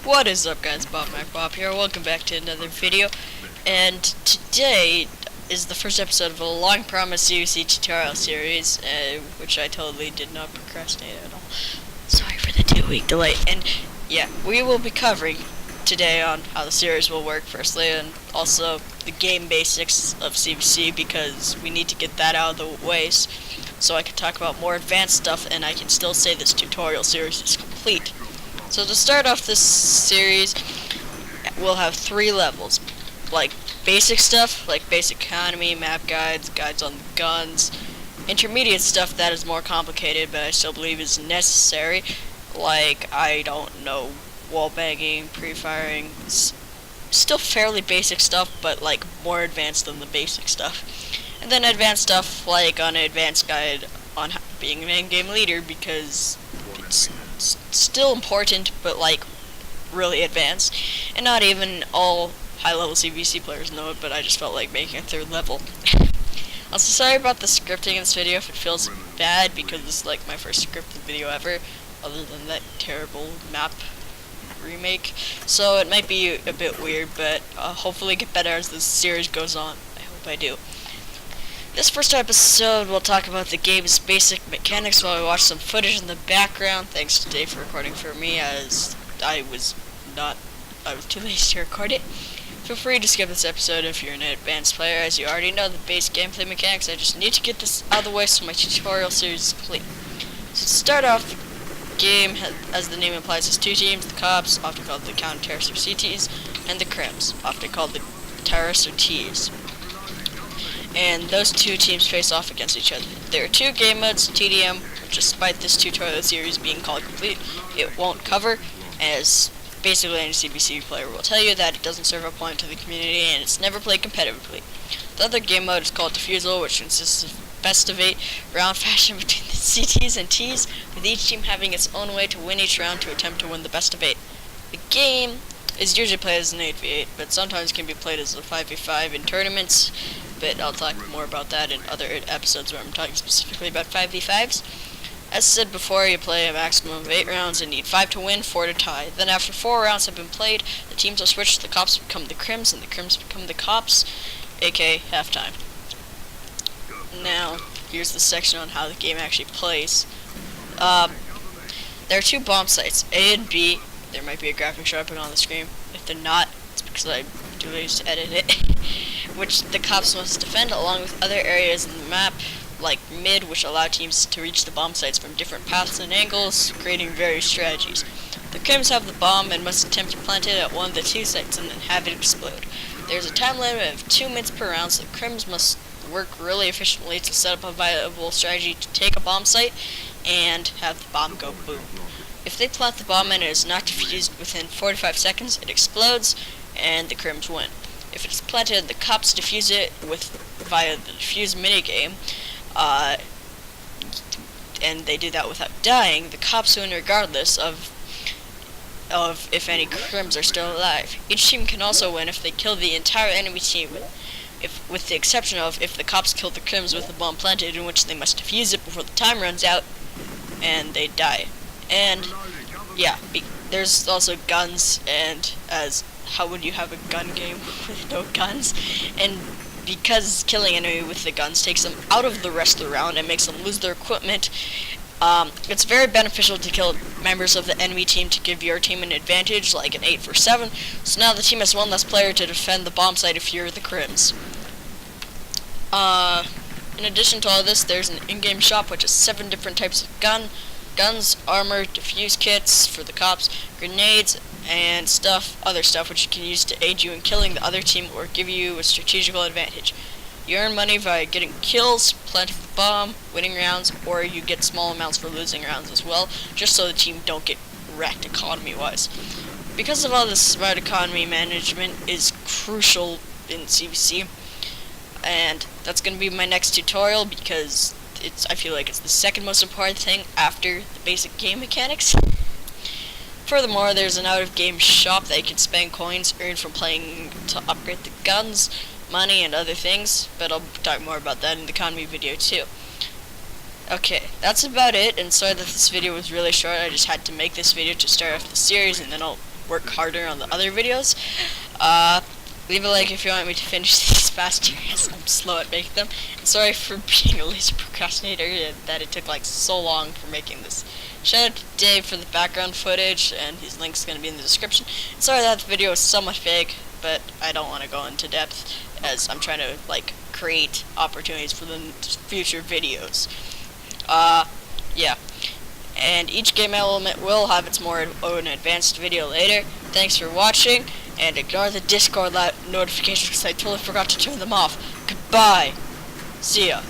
What is up, guys? Bob here. Welcome back to another video. And today is the first episode of a long-promised CvC tutorial series, which I totally did not procrastinate at all. Sorry for the 2-week delay. And yeah, we will be covering today on how the series will work, firstly, and also the game basics of CvC, because we need to get that out of the way so I can talk about more advanced stuff and I can still say this tutorial series is complete. So to start off this series, we'll have 3 levels, like basic stuff, like basic economy, map guides, guides on guns, intermediate stuff that is more complicated but I still believe is necessary, like, I don't know, wallbanging, pre-firing, still fairly basic stuff but like more advanced than the basic stuff. And then advanced stuff like on an advanced guide on being an in-game leader, because it's still important, but like really advanced, and not even all high-level CvC players know it, but I just felt like making a 3rd level. Also, sorry about the scripting in this video if it feels bad, because this is like my first scripted video ever, other than that terrible map remake, so it might be a bit weird, but hopefully get better as this series goes on. I hope I do. This first episode, we'll talk about the game's basic mechanics while we watch some footage in the background. Thanks to Dave for recording for me, as I was too lazy to record it. Feel free to skip this episode if you're an advanced player, as you already know the base gameplay mechanics. I just need to get this out of the way so my tutorial series is complete. So to start off, game, as the name implies, has 2 teams: the cops, often called the counter-terrorists or CTs, and the crims, often called the terrorists or Ts. And those 2 teams face off against each other. There are 2 game modes, TDM, which despite this tutorial series being called complete, it won't cover, as basically any CvC player will tell you that it doesn't serve a point to the community and it's never played competitively. The other game mode is called Defusal, which consists of best of 8 round fashion between the CTs and Ts, with each team having its own way to win each round to attempt to win the best of 8. The game is usually played as an 8v8, but sometimes can be played as a 5v5 in tournaments, but I'll talk more about that in other episodes where I'm talking specifically about 5v5s. As said before, you play a maximum of 8 rounds and need 5 to win, 4 to tie. Then after 4 rounds have been played, the teams will switch, the cops become the crims, and the crims become the cops, aka halftime. Now, here's the section on how the game actually plays. There are 2 bomb sites, A and B. There might be a graphic showing on the screen. If they're not, it's because I do lazy to edit it. Which the cops must defend along with other areas in the map, like mid, which allow teams to reach the bomb sites from different paths and angles, creating various strategies. The crims have the bomb and must attempt to plant it at one of the 2 sites and then have it explode. There's a time limit of 2 minutes per round, so the crims must work really efficiently to set up a viable strategy to take a bomb site and have the bomb go boom. If they plant the bomb and it is not defused within 45 seconds, it explodes and the crims win. If it's planted, the cops defuse it via the defuse minigame, and they do that without dying. The cops win regardless of if any crims are still alive. Each team can also win if they kill the entire enemy team, with the exception of if the cops kill the crims with the bomb planted, in which they must defuse it before the time runs out and they die. And yeah, there's also guns, and how would you have a gun game with no guns? And because killing an enemy with the guns takes them out of the rest of the round and makes them lose their equipment, it's very beneficial to kill members of the enemy team to give your team an advantage, like an 8 for 7, so now the team has 1 less player to defend the bomb site if you're the crims. In addition to all this, there's an in-game shop which has 7 different types of guns, armor, defuse kits for the cops, grenades, and other stuff which you can use to aid you in killing the other team or give you a strategical advantage. You earn money via getting kills, planting the bomb, winning rounds, or you get small amounts for losing rounds as well, just so the team don't get wrecked economy-wise. Because of all this, smart economy management is crucial in CvC, and that's going to be my next tutorial, because I feel like it's the second most important thing after the basic game mechanics. Furthermore, there's an out-of-game shop that you can spend coins earned from playing to upgrade the guns, money, and other things, but I'll talk more about that in the economy video too. Okay, that's about it, and sorry that this video was really short. I just had to make this video to start off the series, and then I'll work harder on the other videos. Leave a like if you want me to finish these faster, as I'm slow at making them. And sorry for being a lazy procrastinator, that it took like so long for making this. Shout out to Dave for the background footage, and his link's going to be in the description. And sorry that the video is somewhat vague, but I don't want to go into depth, as I'm trying to like create opportunities for the future videos. Yeah. And each game element will have its own advanced video later. Thanks for watching, and ignore the Discord notifications because I totally forgot to turn them off. Goodbye. See ya.